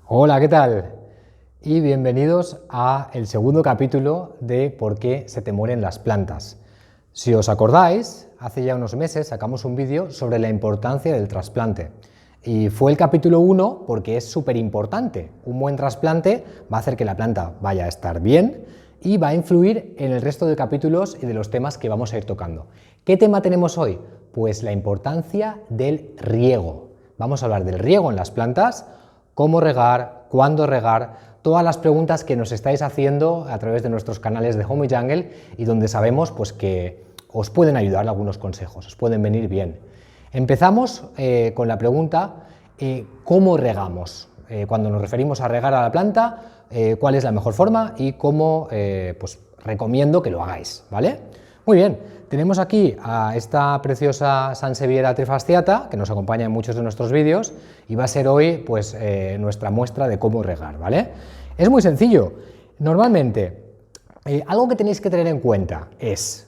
Hola, ¿qué tal? Y bienvenidos a el segundo capítulo de ¿Por qué se te mueren las plantas? Si os acordáis, hace ya unos meses sacamos un vídeo sobre la importancia del trasplante. Y fue el capítulo 1 porque es súper importante. Un buen trasplante va a hacer que la planta vaya a estar bien y va a influir en el resto de capítulos y de los temas que vamos a ir tocando. ¿Qué tema tenemos hoy? Pues la importancia del riego. Vamos a hablar del riego en las plantas, cómo regar, cuándo regar, todas las preguntas que nos estáis haciendo a través de nuestros canales de Home Jungle y donde sabemos pues, que os pueden ayudar algunos consejos, os pueden venir bien. Empezamos con la pregunta, ¿cómo regamos? Cuando nos referimos a regar a la planta, ¿cuál es la mejor forma y cómo pues, recomiendo que lo hagáis? ¿Vale? Muy bien, tenemos aquí a esta preciosa Sansevieria trifasciata que nos acompaña en muchos de nuestros vídeos y va a ser hoy pues, nuestra muestra de cómo regar, ¿vale? Es muy sencillo. Normalmente, algo que tenéis que tener en cuenta es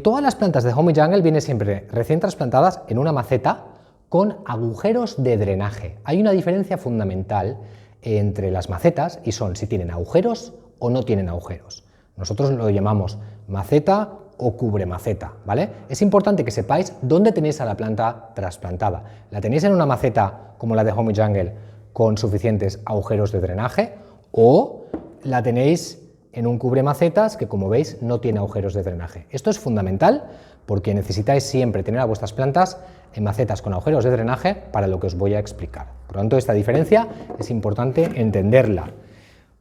todas las plantas de Home Jungle vienen siempre recién trasplantadas en una maceta con agujeros de drenaje. Hay una diferencia fundamental entre las macetas y son si tienen agujeros o no tienen agujeros. Nosotros lo llamamos maceta o cubremaceta, ¿vale? Es importante que sepáis dónde tenéis a la planta trasplantada. ¿La tenéis en una maceta como la de Home Jungle con suficientes agujeros de drenaje o la tenéis en un cubremacetas que, como veis, no tiene agujeros de drenaje? Esto es fundamental porque necesitáis siempre tener a vuestras plantas en macetas con agujeros de drenaje para lo que os voy a explicar. Por lo tanto, esta diferencia es importante entenderla.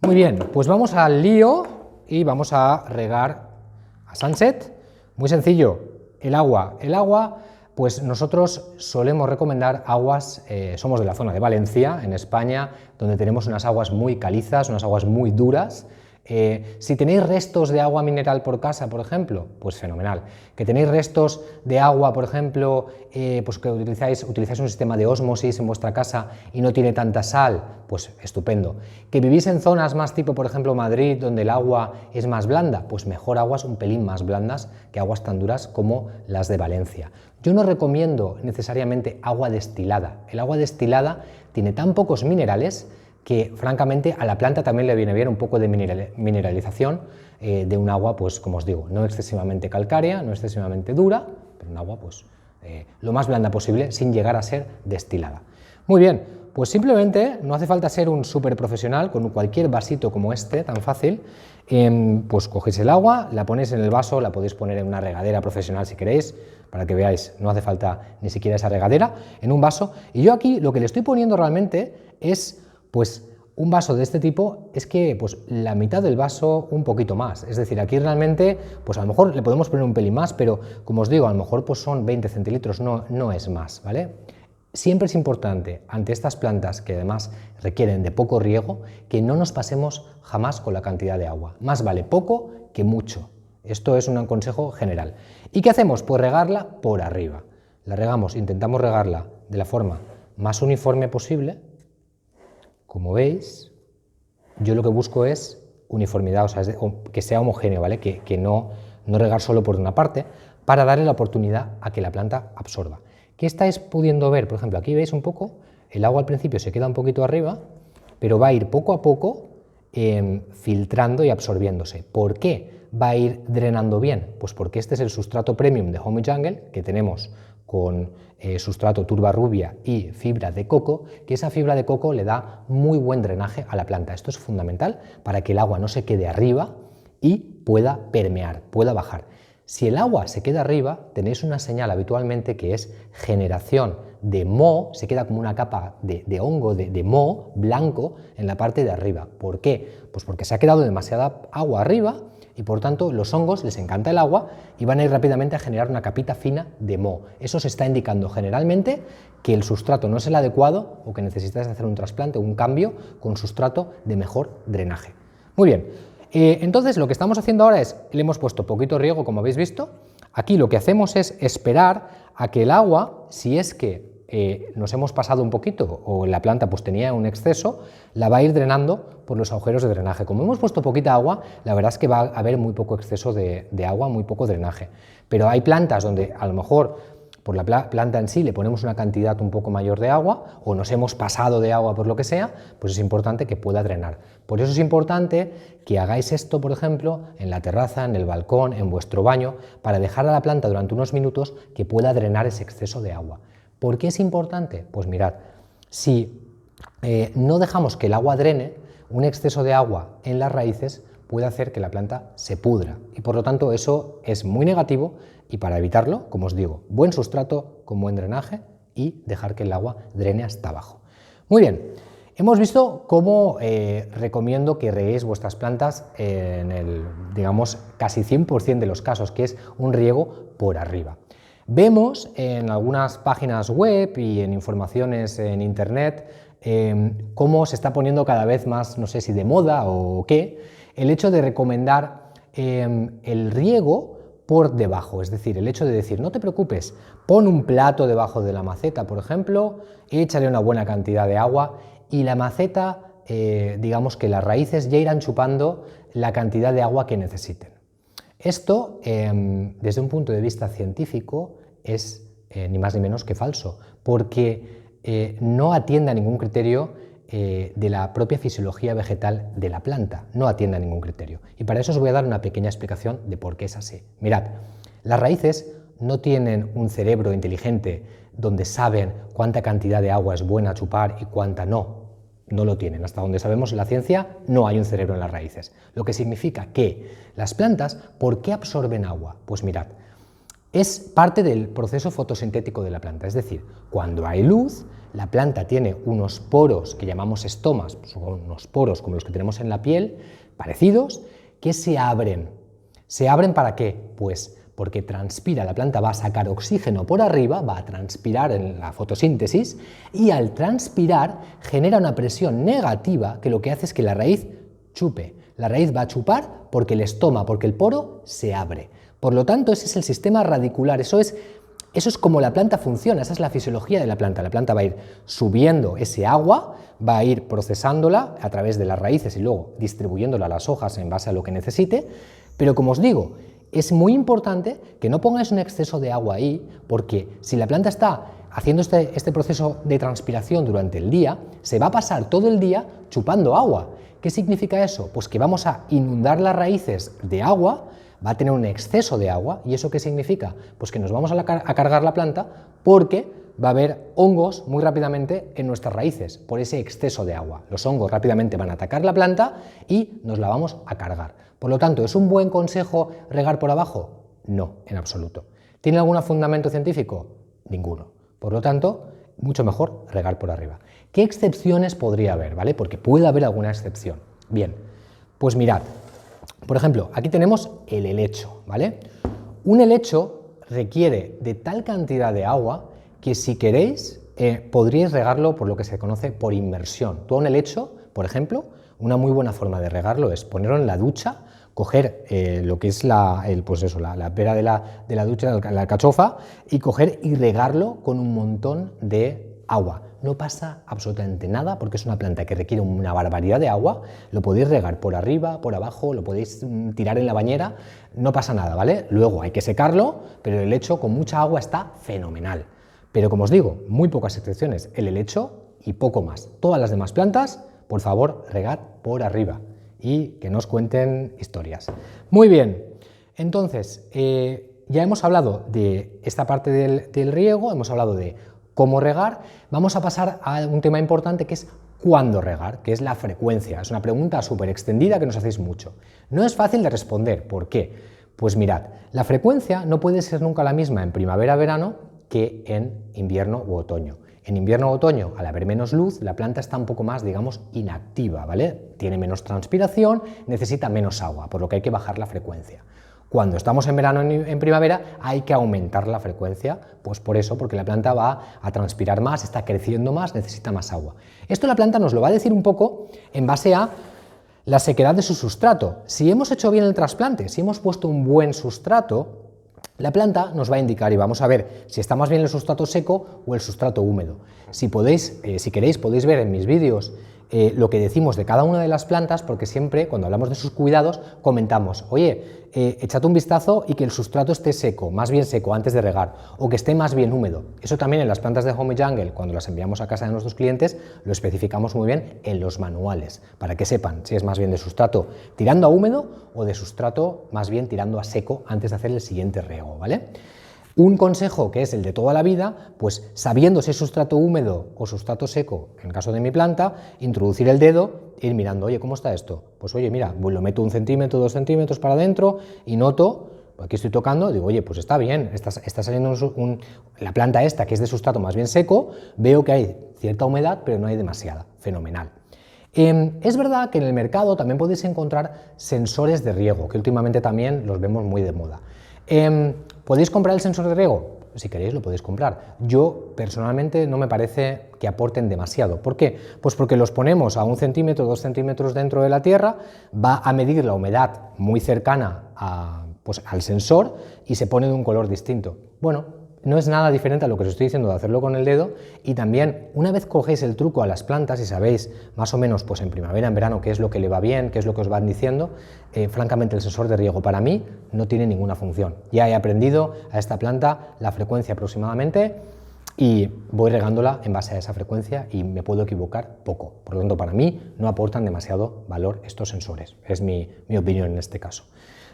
Muy bien, pues vamos al lío y vamos a regar a Sunset. Muy sencillo, el agua. El agua, pues nosotros solemos recomendar aguas, somos de la zona de Valencia, en España, donde tenemos unas aguas muy calizas, unas aguas muy duras. Si tenéis restos de agua mineral por casa, por ejemplo, pues fenomenal. Que tenéis restos de agua, por ejemplo, pues que utilizáis un sistema de ósmosis en vuestra casa y no tiene tanta sal, pues estupendo. Que vivís en zonas más tipo, por ejemplo, Madrid, donde el agua es más blanda, pues mejor aguas un pelín más blandas que aguas tan duras como las de Valencia. Yo no recomiendo necesariamente agua destilada. El agua destilada tiene tan pocos minerales que francamente a la planta también le viene bien un poco de mineralización de un agua, pues como os digo, no excesivamente calcárea, no excesivamente dura, pero un agua pues lo más blanda posible sin llegar a ser destilada. Muy bien, pues simplemente no hace falta ser un súper profesional, con cualquier vasito como este, tan fácil, pues cogéis el agua, la ponéis en el vaso, la podéis poner en una regadera profesional si queréis, para que veáis, no hace falta ni siquiera esa regadera, en un vaso, y yo aquí lo que le estoy poniendo realmente es pues un vaso de este tipo es que pues la mitad del vaso un poquito más, es decir, aquí realmente pues a lo mejor le podemos poner un pelín más, pero como os digo, a lo mejor pues son 20 centilitros, no es más, ¿vale? Siempre es importante ante estas plantas que además requieren de poco riego que no nos pasemos jamás con la cantidad de agua, más vale poco que mucho, esto es un consejo general. ¿Y qué hacemos? Pues regarla por arriba, la regamos, intentamos regarla de la forma más uniforme posible. Como veis, yo lo que busco es uniformidad, o sea, que sea homogéneo, ¿vale? Que no regar solo por una parte, para darle la oportunidad a que la planta absorba. ¿Qué estáis pudiendo ver? Por ejemplo, aquí veis un poco, el agua al principio se queda un poquito arriba, pero va a ir poco a poco filtrando y absorbiéndose. ¿Por qué va a ir drenando bien? Pues porque este es el sustrato premium de Home Jungle que tenemos con sustrato turba rubia y fibra de coco, que esa fibra de coco le da muy buen drenaje a la planta. Esto es fundamental para que el agua no se quede arriba y pueda permear, pueda bajar. Si el agua se queda arriba, tenéis una señal habitualmente que es generación de moho, se queda como una capa de hongo, de moho blanco en la parte de arriba. ¿Por qué? Pues porque se ha quedado demasiada agua arriba y por tanto los hongos les encanta el agua y van a ir rápidamente a generar una capita fina de moho. Eso se está indicando generalmente que el sustrato no es el adecuado o que necesitáis hacer un trasplante o un cambio con sustrato de mejor drenaje. Muy bien. Entonces lo que estamos haciendo ahora es, le hemos puesto poquito riego como habéis visto, aquí lo que hacemos es esperar a que el agua, si es que nos hemos pasado un poquito o la planta pues tenía un exceso, la va a ir drenando por los agujeros de drenaje. Como hemos puesto poquita agua, la verdad es que va a haber muy poco exceso de agua, muy poco drenaje, pero hay plantas donde a lo mejor por la planta en sí le ponemos una cantidad un poco mayor de agua o nos hemos pasado de agua por lo que sea, pues es importante que pueda drenar. Por eso es importante que hagáis esto, por ejemplo, en la terraza, en el balcón, en vuestro baño, para dejar a la planta durante unos minutos que pueda drenar ese exceso de agua. ¿Por qué es importante? Pues mirad, si no dejamos que el agua drene, un exceso de agua en las raíces puede hacer que la planta se pudra y por lo tanto eso es muy negativo y para evitarlo, como os digo, buen sustrato con buen drenaje y dejar que el agua drene hasta abajo. Muy bien, hemos visto cómo recomiendo que reguéis vuestras plantas en el, digamos, casi 100% de los casos, que es un riego por arriba. Vemos en algunas páginas web y en informaciones en internet cómo se está poniendo cada vez más, no sé si de moda o qué, el hecho de recomendar el riego por debajo, es decir, el hecho de decir, no te preocupes, pon un plato debajo de la maceta, por ejemplo, échale una buena cantidad de agua y la maceta, digamos que las raíces ya irán chupando la cantidad de agua que necesiten. Esto, desde un punto de vista científico, es ni más ni menos que falso, porque no atiende a ningún criterio de la propia fisiología vegetal de la planta, no atiende a ningún criterio. Y para eso os voy a dar una pequeña explicación de por qué es así. Mirad, las raíces no tienen un cerebro inteligente donde saben cuánta cantidad de agua es buena chupar y cuánta no. No lo tienen. Hasta donde sabemos en la ciencia no hay un cerebro en las raíces. Lo que significa que las plantas, ¿por qué absorben agua? Pues mirad, es parte del proceso fotosintético de la planta, es decir, cuando hay luz, la planta tiene unos poros que llamamos estomas, son unos poros como los que tenemos en la piel, parecidos, que se abren. ¿Se abren para qué? Pues porque transpira, la planta va a sacar oxígeno por arriba, va a transpirar en la fotosíntesis y al transpirar genera una presión negativa que lo que hace es que la raíz chupe. La raíz va a chupar porque el estoma, porque el poro se abre. Por lo tanto, ese es el sistema radicular, eso es como la planta funciona, esa es la fisiología de la planta. La planta va a ir subiendo ese agua, va a ir procesándola a través de las raíces y luego distribuyéndola a las hojas en base a lo que necesite, pero como os digo, es muy importante que no pongáis un exceso de agua ahí, porque si la planta está haciendo este proceso de transpiración durante el día, se va a pasar todo el día chupando agua. ¿Qué significa eso? Pues que vamos a inundar las raíces de agua, va a tener un exceso de agua, ¿y eso qué significa? Pues que nos vamos a cargar la planta porque va a haber hongos muy rápidamente en nuestras raíces por ese exceso de agua. Los hongos rápidamente van a atacar la planta y nos la vamos a cargar. Por lo tanto, ¿es un buen consejo regar por abajo? No, en absoluto. ¿Tiene algún fundamento científico? Ninguno. Por lo tanto, mucho mejor regar por arriba. ¿Qué excepciones podría haber? ¿Vale? Porque puede haber alguna excepción. Bien, pues mirad. Por ejemplo, aquí tenemos el helecho, ¿vale? Un helecho requiere de tal cantidad de agua que si queréis podríais regarlo por lo que se conoce por inmersión. Tú a un helecho, por ejemplo, una muy buena forma de regarlo es ponerlo en la ducha, coger lo que es la pera de la ducha, la alcachofa, y coger y regarlo con un montón de agua. No pasa absolutamente nada porque es una planta que requiere una barbaridad de agua, lo podéis regar por arriba, por abajo, lo podéis tirar en la bañera, no pasa nada, ¿vale? Luego hay que secarlo, pero el helecho con mucha agua está fenomenal. Pero como os digo, muy pocas excepciones, el helecho y poco más. Todas las demás plantas, por favor, regad por arriba y que no os cuenten historias. Muy bien, entonces, ya hemos hablado de esta parte del riego, hemos hablado de cómo regar, vamos a pasar a un tema importante que es cuándo regar, que es la frecuencia. Es una pregunta súper extendida que nos hacéis mucho. No es fácil de responder, ¿por qué? Pues mirad, la frecuencia no puede ser nunca la misma en primavera-verano que en invierno u otoño. En invierno o otoño, al haber menos luz, la planta está un poco más, digamos, inactiva, ¿vale? Tiene menos transpiración, necesita menos agua, por lo que hay que bajar la frecuencia. Cuando estamos en verano en primavera hay que aumentar la frecuencia, pues por eso, porque la planta va a transpirar más, está creciendo más, necesita más agua. Esto la planta nos lo va a decir un poco en base a la sequedad de su sustrato. Si hemos hecho bien el trasplante, si hemos puesto un buen sustrato, la planta nos va a indicar y vamos a ver si está más bien el sustrato seco o el sustrato húmedo. Si queréis, podéis ver en mis vídeos lo que decimos de cada una de las plantas, porque siempre cuando hablamos de sus cuidados comentamos, oye, échate un vistazo y que el sustrato esté seco, más bien seco antes de regar, o que esté más bien húmedo. Eso también en las plantas de Home Jungle, cuando las enviamos a casa de nuestros clientes, lo especificamos muy bien en los manuales, para que sepan si es más bien de sustrato tirando a húmedo o de sustrato más bien tirando a seco antes de hacer el siguiente riego, ¿vale? Un consejo que es el de toda la vida, pues sabiendo si es sustrato húmedo o sustrato seco, en el caso de mi planta, introducir el dedo e ir mirando, oye, ¿cómo está esto? Pues oye, mira, lo meto 1 centímetro, 2 centímetros para adentro y noto, aquí estoy tocando, digo, oye, pues está bien, está saliendo la planta esta que es de sustrato más bien seco, veo que hay cierta humedad, pero no hay demasiada, fenomenal. Es verdad que en el mercado también podéis encontrar sensores de riego, que últimamente también los vemos muy de moda. ¿Podéis comprar el sensor de riego? Si queréis lo podéis comprar. Yo personalmente no me parece que aporten demasiado. ¿Por qué? Pues porque los ponemos a 1 centímetro, 2 centímetros dentro de la tierra, va a medir la humedad muy cercana al sensor y se pone de un color distinto. Bueno, no es nada diferente a lo que os estoy diciendo de hacerlo con el dedo, y también una vez cogéis el truco a las plantas y sabéis más o menos pues en primavera, en verano, qué es lo que le va bien, qué es lo que os van diciendo, francamente el sensor de riego para mí no tiene ninguna función. Ya he aprendido a esta planta la frecuencia aproximadamente y voy regándola en base a esa frecuencia y me puedo equivocar poco. Por lo tanto, para mí no aportan demasiado valor estos sensores, es mi opinión en este caso.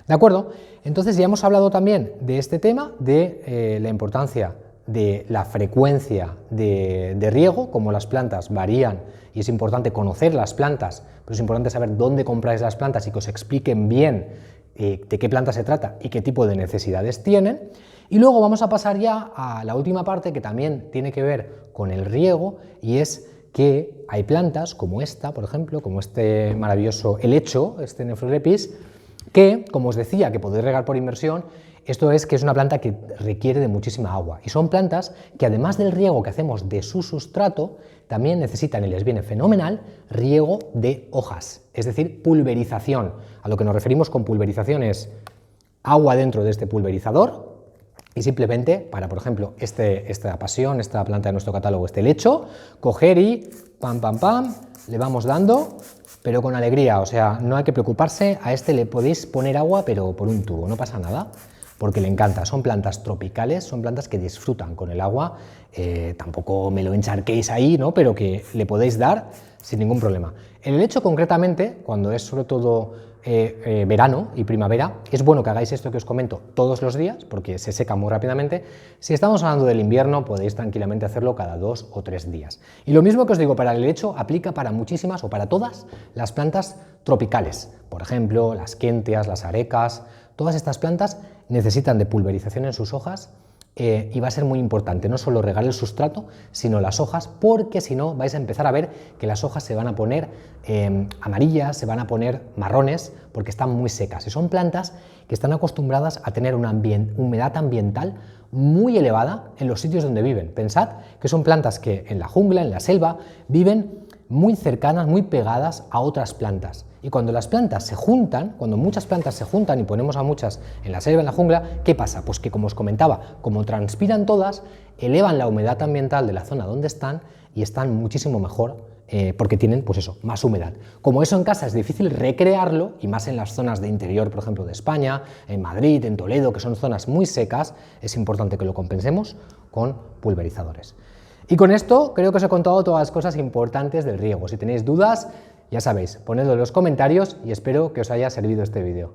¿De acuerdo? Entonces ya hemos hablado también de este tema, de la importancia de la frecuencia de riego, como las plantas varían y es importante conocer las plantas, pero es importante saber dónde compráis las plantas y que os expliquen bien de qué planta se trata y qué tipo de necesidades tienen. Y luego vamos a pasar ya a la última parte que también tiene que ver con el riego, y es que hay plantas como esta, por ejemplo, como este maravilloso helecho, este Nephrolepis, que, como os decía, que podéis regar por inmersión. Esto es que es una planta que requiere de muchísima agua, y son plantas que además del riego que hacemos de su sustrato, también necesitan, y les viene fenomenal, riego de hojas, es decir, pulverización. A lo que nos referimos con pulverización es agua dentro de este pulverizador, y simplemente para, por ejemplo, esta pasión, esta planta de nuestro catálogo, este helecho, coger y pam, pam, pam, le vamos dando, pero con alegría, o sea, no hay que preocuparse, a este le podéis poner agua, pero por un tubo, no pasa nada, porque le encanta. Son plantas tropicales, son plantas que disfrutan con el agua, tampoco me lo encharquéis ahí, ¿no? Pero que le podéis dar sin ningún problema. El helecho concretamente, cuando es sobre todo verano y primavera, es bueno que hagáis esto que os comento todos los días, porque se seca muy rápidamente. Si estamos hablando del invierno, podéis tranquilamente hacerlo cada 2 o 3 días. Y lo mismo que os digo para el helecho, aplica para muchísimas o para todas las plantas tropicales. Por ejemplo, las quentias, las arecas, todas estas plantas necesitan de pulverización en sus hojas, y va a ser muy importante no solo regar el sustrato, sino las hojas, porque si no vais a empezar a ver que las hojas se van a poner amarillas, se van a poner marrones, porque están muy secas. Y son plantas que están acostumbradas a tener una humedad ambiental muy elevada en los sitios donde viven. Pensad que son plantas que en la jungla, en la selva, viven muy cercanas, muy pegadas a otras plantas. Y cuando las plantas se juntan, cuando muchas plantas se juntan y ponemos a muchas en la selva, en la jungla, ¿qué pasa? Pues que, como os comentaba, como transpiran todas, elevan la humedad ambiental de la zona donde están y están muchísimo mejor porque tienen, pues eso, más humedad. Como eso en casa es difícil recrearlo, y más en las zonas de interior, por ejemplo, de España, en Madrid, en Toledo, que son zonas muy secas, es importante que lo compensemos con pulverizadores. Y con esto creo que os he contado todas las cosas importantes del riego. Si tenéis dudas, ya sabéis, ponedlo en los comentarios y espero que os haya servido este vídeo.